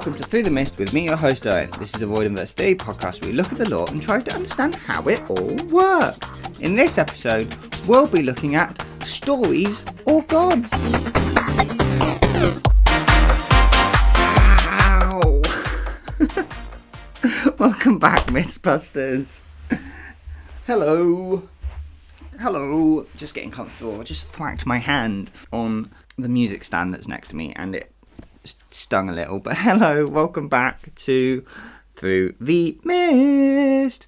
welcome to Through the Mist with me, your host Owen. This is a Void University podcast where we look at the law and try to understand how it all works. In this episode, we'll be looking at stories or gods. Ow! Welcome back, Mythbusters. Hello. Just getting comfortable. I just thwacked my hand on the music stand that's next to me and it stung a little. But hello, welcome back to Through the Mist.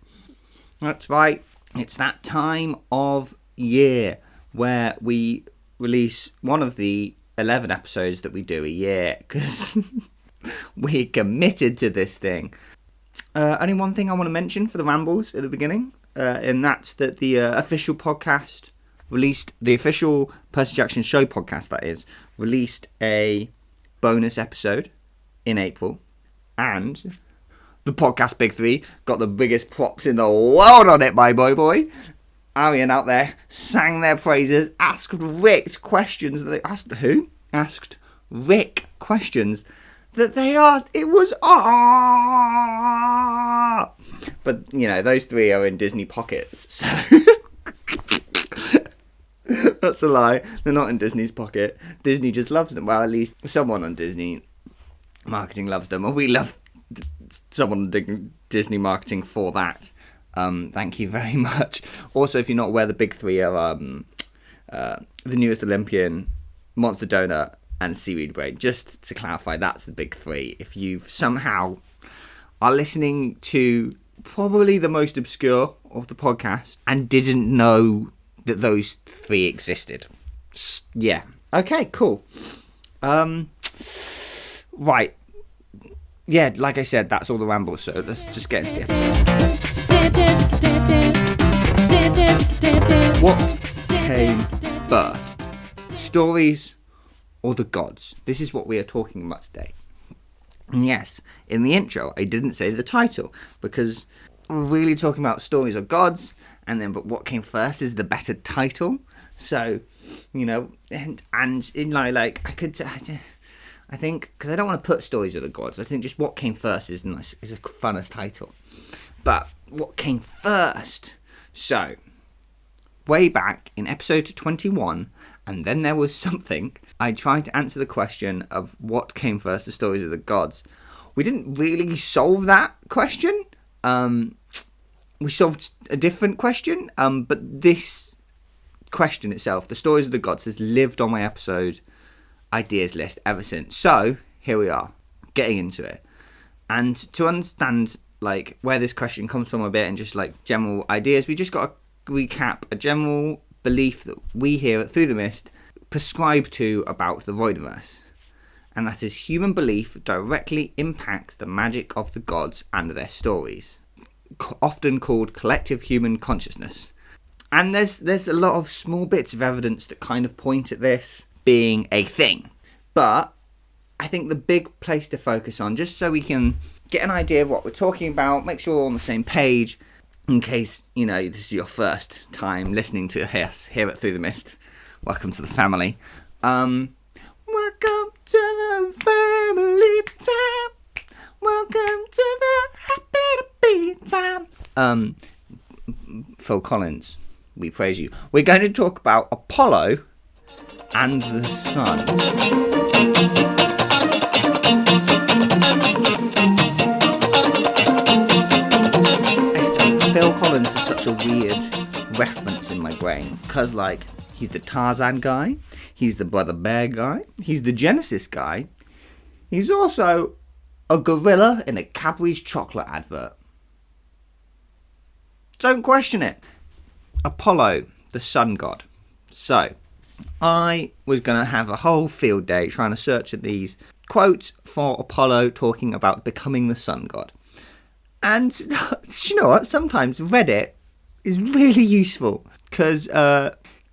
That's right. It's that time of year where we release one of the 11 episodes that we do a year because we're committed to this thing. Only one thing I want to mention for the rambles at the beginning. And that's that the official podcast released, the official Percy Jackson Show podcast, that is, released a bonus episode in April. And the podcast Big Three got the biggest props in the world on it, my boy. Arian out there sang their praises, asked Rick questions. Asked Rick questions that they asked. It was but you know, those three are in Disney pockets, so that's a lie. They're not in Disney's pocket. Disney just loves them. Well, at least someone on Disney marketing loves them, or we love someone on Disney marketing for that. Thank you very much. Also, if you're not aware, the Big Three are the Newest Olympian, Monster Donut, and Seaweed Brain. Just to clarify, that's the Big Three. If you somehow are listening to probably the most obscure of the podcast and didn't know that those three existed. Yeah. Okay, cool. Right. Yeah, like I said, that's all the rambles, so let's just get into the episode. What came first? Stories or the gods? This is what we are talking about today. And yes, in the intro, I didn't say the title because we're really talking about stories or gods, but what came first is the better title. So, you know, and in like I think because I don't want to put stories or the gods. I think just what came first is nice, is a funnest title. But what came first? So, way back in episode 21. And then there was something. I tried to answer the question of what came first, the stories of the gods. We didn't really solve that question. We solved a different question. But this question itself, the stories of the gods, has lived on my episode ideas list ever since. So here we are, getting into it. And to understand like where this question comes from a bit and just like general ideas, we just got to recap a general belief that we here at Through the Mist prescribe to about the Voidverse, and that is human belief directly impacts the magic of the gods and their stories, often called collective human consciousness. And there's a lot of small bits of evidence that kind of point at this being a thing, but I think the big place to focus on, just so we can get an idea of what we're talking about, make sure we're on the same page, in case, you know, this is your first time listening to us here at Through the Mist. Welcome to the family. Welcome to the family time. Welcome to the happy to be time. Phil Collins, we praise you. We're going to talk about Apollo and the sun. Phil Collins is such a weird reference in my brain because, like, he's the Tarzan guy, he's the Brother Bear guy, he's the Genesis guy, he's also a gorilla in a Cadbury's chocolate advert. Don't question it. Apollo, the sun god. So, I was going to have a whole field day trying to search at these quotes for Apollo talking about becoming the sun god. And you know what? Sometimes Reddit is really useful because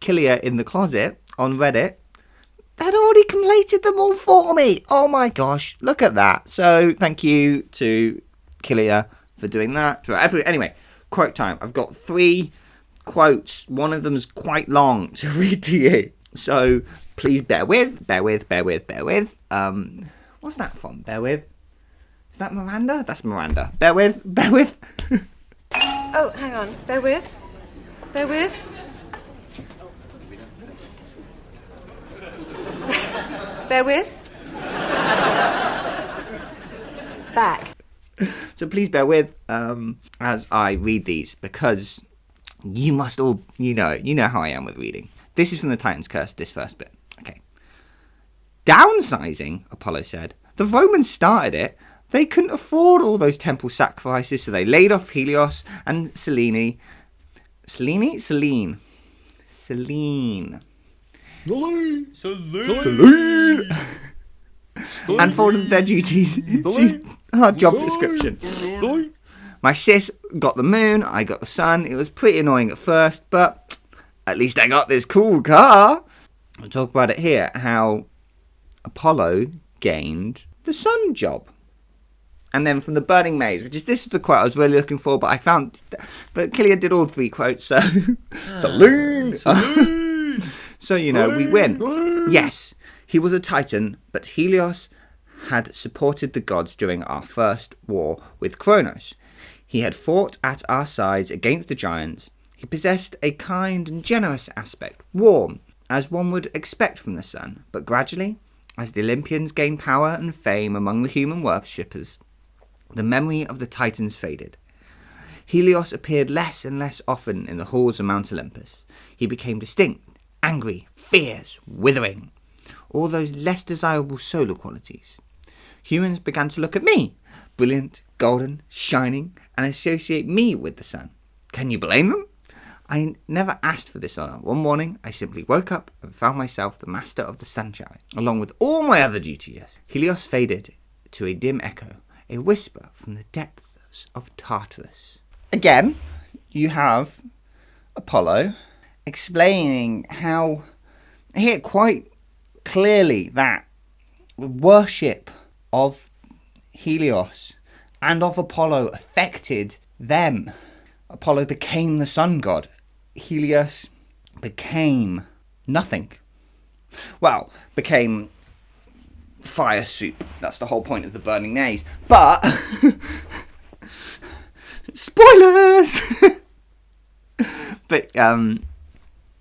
Killia in the Closet on Reddit had already collated them all for me. Oh my gosh, look at that. So thank you to Killia for doing that. Anyway, quote time. I've got 3 quotes. One of them's quite long to read to you. So please bear with. What's that from? Bear with. Is that Miranda? That's Miranda. Bear with. Bear with. Oh, hang on. Bear with. Bear with. Bear with. Back. So please bear with as I read these, because you must all, you know how I am with reading. This is from the Titan's Curse, this first bit. Okay. Downsizing, Apollo said. The Romans started it. They couldn't afford all those temple sacrifices, so they laid off Helios and Selene. And folded their duties into our job description. My sis got the moon, I got the sun. It was pretty annoying at first, but at least I got this cool car. We'll talk about it here, how Apollo gained the sun job. And then from the Burning Maze, this is the quote I was really looking for, but Killia did all 3 quotes, so Selene! So, we win. Yes, he was a Titan, but Helios had supported the gods during our first war with Kronos. He had fought at our sides against the giants. He possessed a kind and generous aspect, warm, as one would expect from the sun, but gradually, as the Olympians gained power and fame among the human worshippers, the memory of the Titans faded. Helios appeared less and less often in the halls of Mount Olympus. He became distinct, angry, fierce, withering. All those less desirable solar qualities. Humans began to look at me, brilliant, golden, shining, and associate me with the sun. Can you blame them? I never asked for this honour. One morning, I simply woke up and found myself the master of the sunshine, along with all my other duties. Helios faded to a dim echo, a whisper from the depths of Tartarus. Again, you have Apollo explaining how, here quite clearly, that worship of Helios and of Apollo affected them. Apollo became the sun god. Helios became nothing. Well, became fire soup. That's the whole point of the Burning Maze. But spoilers. But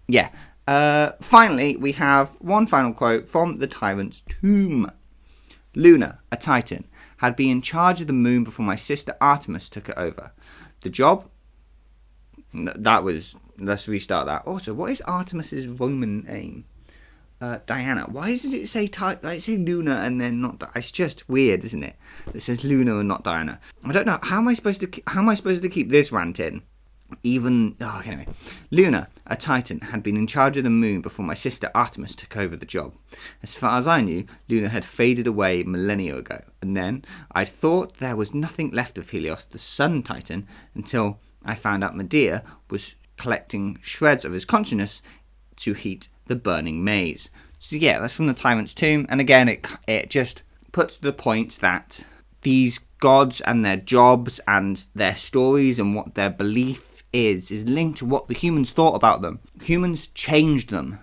yeah. Finally, we have one final quote from the Tyrant's Tomb. Luna, a Titan, had been in charge of the moon before my sister Artemis took it over. The job. Let's restart that. Also, what is Artemis's Roman name? Diana. Why does it say Luna and then not? It's just weird, isn't it? It says Luna and not Diana. I don't know. How am I supposed to keep this rant in? Anyway. Luna, a Titan, had been in charge of the moon before my sister Artemis took over the job. As far as I knew, Luna had faded away millennia ago, and then I thought there was nothing left of Helios, the Sun Titan, until I found out Medea was collecting shreds of his consciousness to heat the Burning Maze. So yeah, that's from the Tyrant's Tomb, and again, it just puts the point that these gods and their jobs and their stories and what their belief is linked to what the humans thought about them. Humans changed them.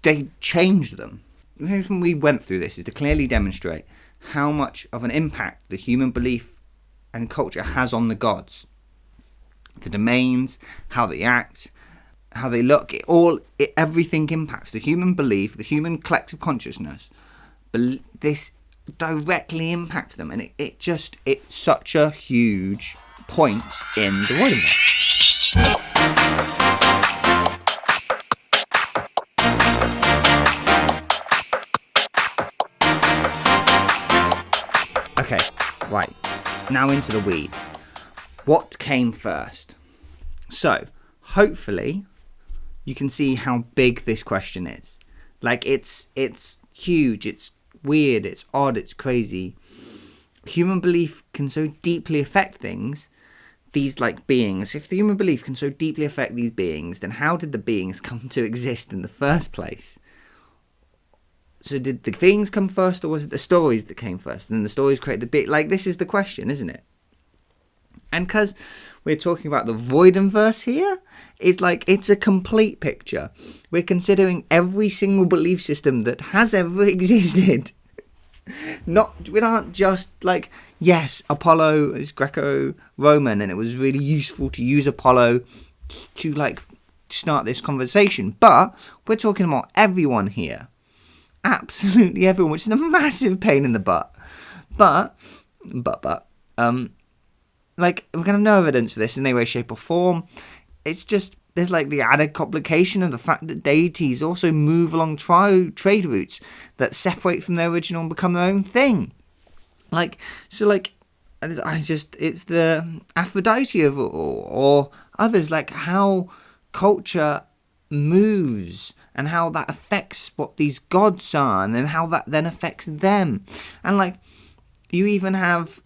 They changed them. The reason we went through this is to clearly demonstrate how much of an impact the human belief and culture has on the gods. The domains, how they act, how they look, everything impacts the human belief, the human collective consciousness. This directly impacts them, and it's such a huge point in the Voidverse. Okay, right, now into the weeds. What came first? So, hopefully, you can see how big this question is. Like, it's huge, it's weird, it's odd, it's crazy. Human belief can so deeply affect things, these beings. If the human belief can so deeply affect these beings, then how did the beings come to exist in the first place? So did the beings come first, or was it the stories that came first? And then the stories created the bit. This is the question, isn't it? And because we're talking about the Voidverse here, it's a complete picture. We're considering every single belief system that has ever existed. We aren't just like, yes, Apollo is Greco-Roman, and it was really useful to use Apollo to like start this conversation. But we're talking about everyone here, absolutely everyone, which is a massive pain in the butt. But, like, we're gonna have no evidence for this in any way, shape, or form. It's just there's like the added complication of the fact that deities also move along trade routes that separate from their original and become their own thing. Like, so like, it's the Aphrodite of it all, or others, like how culture moves and how that affects what these gods are, and then how that then affects them. And like, you even have,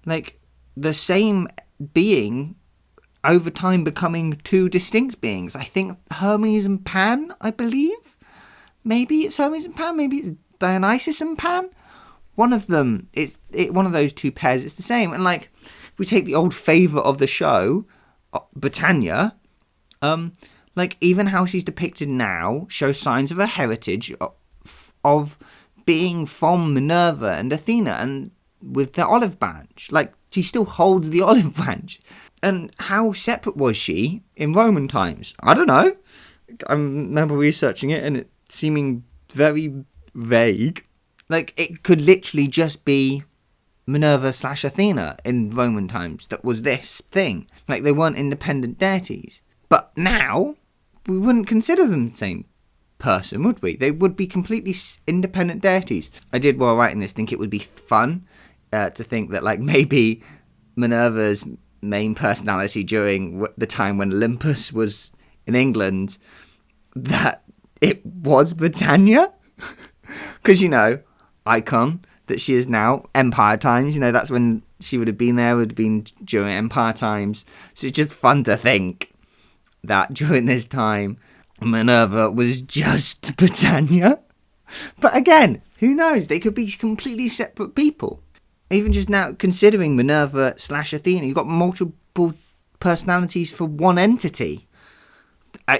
like, the same being over time becoming two distinct beings. I think Hermes and Pan, I believe. Maybe it's Hermes and Pan, maybe it's Dionysus and Pan. One of them, one of those two pairs, it's the same. And like, if we take the old favourite of the show, Britannia, like even how she's depicted now shows signs of her heritage of being from Minerva and Athena, and with the olive branch. Like, she still holds the olive branch. And how separate was she in Roman times? I don't know. I remember researching it and it seeming very vague. Like, it could literally just be Minerva/Athena in Roman times that was this thing. Like, they weren't independent deities. But now, we wouldn't consider them the same person, would we? They would be completely independent deities. I did, while writing this, think it would be fun to think that, like, maybe Minerva's main personality during the time when Olympus was in England, that it was Britannia. Because, you know, icon that she is now, Empire times, you know, that's when she would have been there, would have been during Empire times. So it's just fun to think that during this time, Minerva was just Britannia. But again, who knows? They could be completely separate people. Even just now, considering Minerva/Athena, you've got multiple personalities for one entity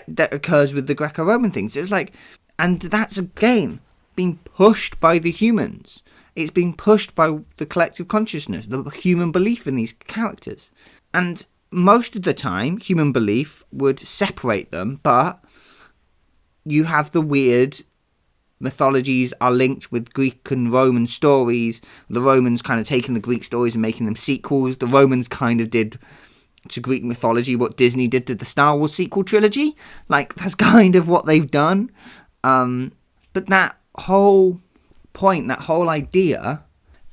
that occurs with the Greco-Roman things. So it's like, and that's again being pushed by the humans. It's being pushed by the collective consciousness, the human belief in these characters. And most of the time, human belief would separate them, but you have the weird mythologies are linked with Greek and Roman stories. The Romans kind of taking the Greek stories and making them sequels. The Romans kind of did to Greek mythology what Disney did to the Star Wars sequel trilogy. Like, that's kind of what they've done. But that whole point, that whole idea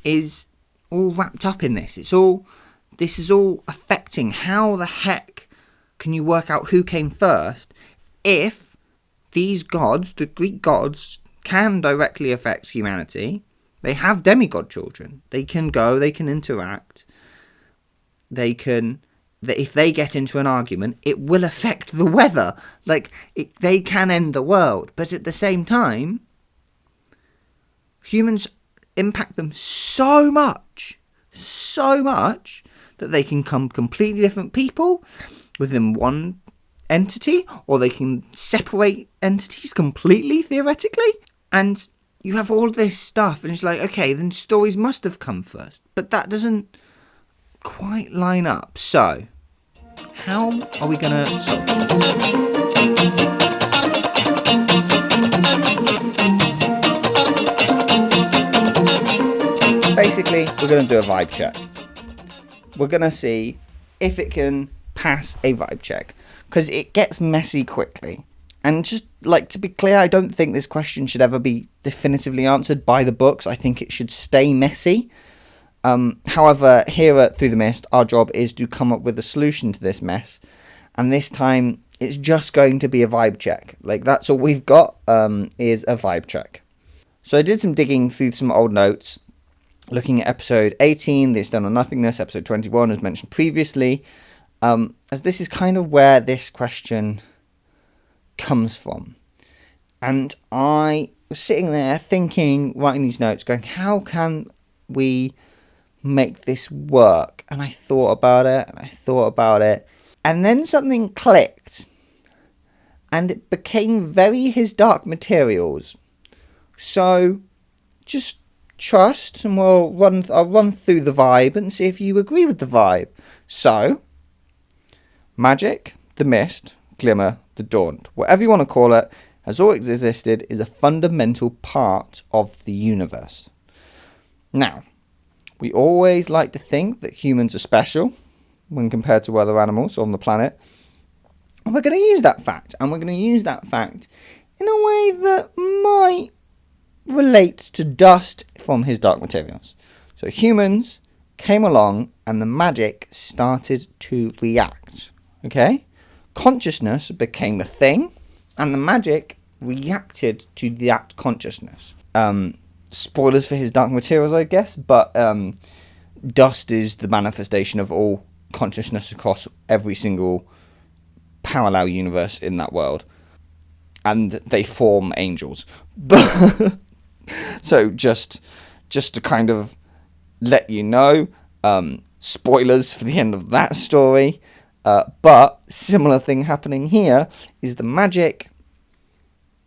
is all wrapped up in this. This is all affecting how the heck can you work out who came first if these gods, the Greek gods, can directly affect humanity. They have demigod children. They can go, they can interact. If they get into an argument, it will affect the weather. Like, they can end the world. But at the same time, humans impact them so much, that they can become completely different people within one entity, or they can separate entities completely, theoretically. And you have all this stuff, and it's like, okay, then stories must have come first. But that doesn't quite line up. So, how are we going to solve this? Basically, we're going to do a vibe check. We're going to see if it can pass a vibe check, because it gets messy quickly. And just, like, to be clear, I don't think this question should ever be definitively answered by the books. I think it should stay messy. However, here at Through the Mist, our job is to come up with a solution to this mess. And this time, it's just going to be a vibe check. Like, that's all we've got, is a vibe check. So I did some digging through some old notes, looking at episode 18, the External Nothingness, episode 21, as mentioned previously, as this is kind of where this question comes from. And I was sitting there thinking, writing these notes, going, how can we make this work? And I thought about it, and then something clicked, and it became very His Dark Materials. So just trust, and I'll run through the vibe and see if you agree with the vibe. So, magic, the mist, glimmer, the dawn, whatever you want to call it, has always existed, is a fundamental part of the universe. Now, we always like to think that humans are special when compared to other animals on the planet. And we're going to use that fact. And we're going to use that fact in a way that might relate to dust from his dark materials. So humans came along and the magic started to react. Okay? Consciousness became a thing and the magic reacted to that consciousness. Spoilers for his dark materials, I guess, but dust is the manifestation of all consciousness across every single parallel universe in that world, and they form angels. So just to kind of let you know, spoilers for the end of that story, but similar thing happening here is the magic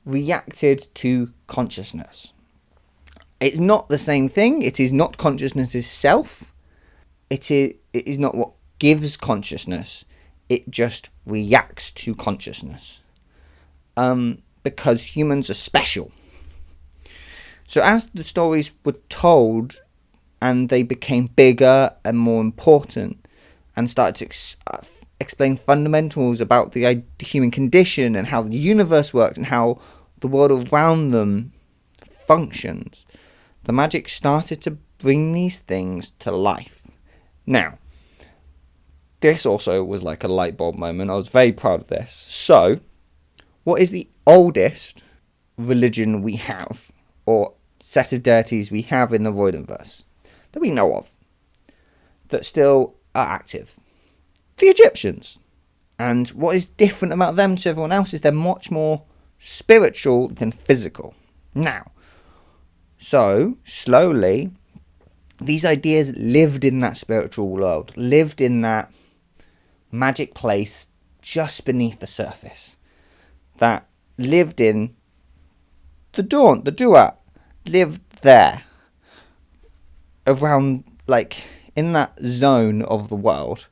reacted to consciousness. It's not the same thing. It is not consciousness itself. It is not what gives consciousness. It just reacts to consciousness. Because humans are special. So as the stories were told and they became bigger and more important and started to explain fundamentals about the human condition and how the universe works and how the world around them functions, the magic started to bring these things to life. Now, this also was like a light bulb moment. I was very proud of this. So, what is the oldest religion we have, or set of deities we have in the Voidenverse that we know of, that still are active? The Egyptians. And what is different about them to everyone else is they're much more spiritual than physical. Now, so, slowly, these ideas lived in that spiritual world, lived in that magic place just beneath the surface, that lived in the dawn, the Duat, lived there, around, like, in that zone of the world,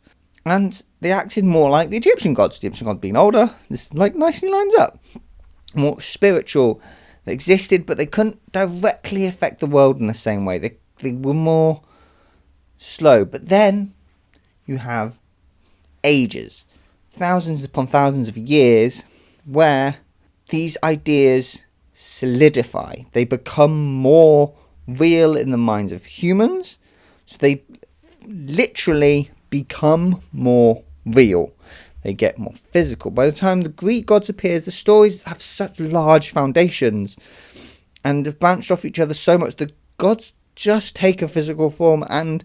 and they acted more like the Egyptian gods. The Egyptian gods being older, this, like, nicely lines up, more spiritual. They existed, but they couldn't directly affect the world in the same way. They were more slow. But then you have ages, thousands upon thousands of years, where these ideas solidify. They become more real in the minds of humans. So they literally become more real. They get more physical. By the time the Greek gods appear, the stories have such large foundations and have branched off each other so much. The gods just take a physical form and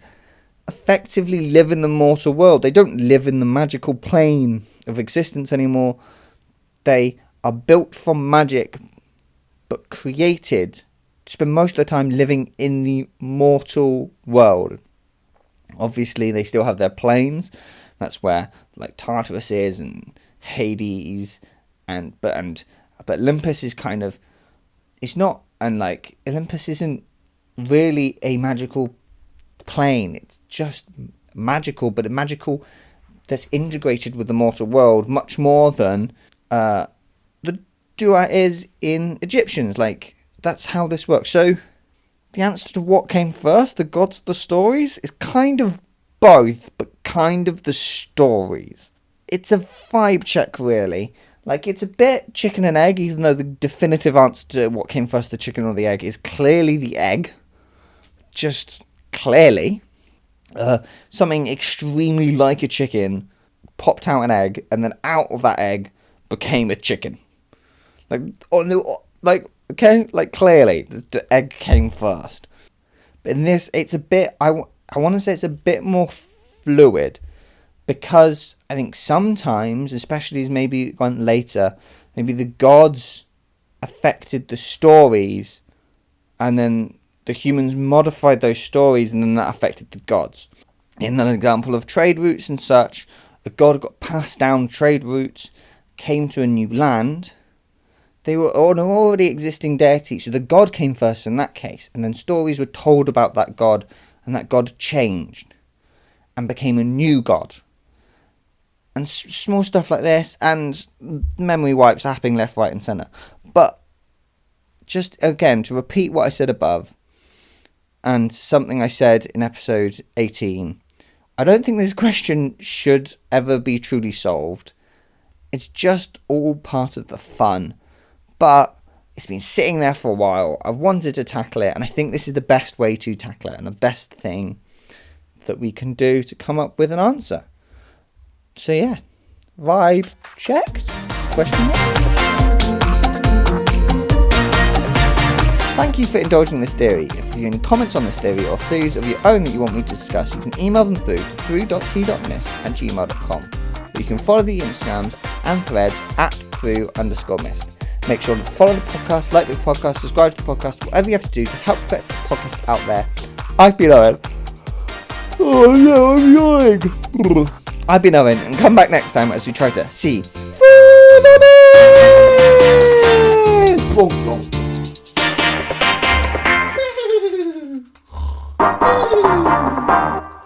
effectively live in the mortal world. They don't live in the magical plane of existence anymore. They are built from magic, but created to spend most of the time living in the mortal world. Obviously, they still have their planes. That's where, like, Tartarus is, and Hades, but Olympus is kind of, it's not, and like Olympus isn't really a magical plane. It's just magical, but a magical that's integrated with the mortal world much more than the Duat is in Egyptians. Like, that's how this works. So the answer to what came first, the gods, the stories, is kind of both, but kind of the stories. It's a vibe check, really. Like, it's a bit chicken and egg, even though the definitive answer to what came first, the chicken or the egg, is clearly the egg. Just clearly. Something extremely like a chicken popped out an egg, and then out of that egg became a chicken. Clearly, the egg came first. But in this, it's a bit, I want to say it's a bit more fluid, because I think sometimes, especially as maybe it went later, maybe the gods affected the stories, and then the humans modified those stories, and then that affected the gods. In an example of trade routes and such, a god got passed down trade routes, came to a new land, They were an already existing deity, so the god came first in that case, and then stories were told about that god, and that god changed and became a new god. And small stuff like this, and memory wipes happening left, right and centre. But just again, to repeat what I said above, and something I said in episode 18, I don't think this question should ever be truly solved. It's just all part of the fun. But it's been sitting there for a while. I've wanted to tackle it, and I think this is the best way to tackle it and the best thing that we can do to come up with an answer. So yeah, vibe checked? Question mark? Thank you for indulging this theory. If you have any comments on this theory or theories of your own that you want me to discuss, you can email them through to through.t.mist@gmail.com. Or you can follow the Instagrams and threads @through_mist. Make sure to follow the podcast, like the podcast, subscribe to the podcast, whatever you have to do to help get the podcast out there. I've been Owen. Oh no, I'm yawning. I've been Owen, and come back next time as we try to see through the mist.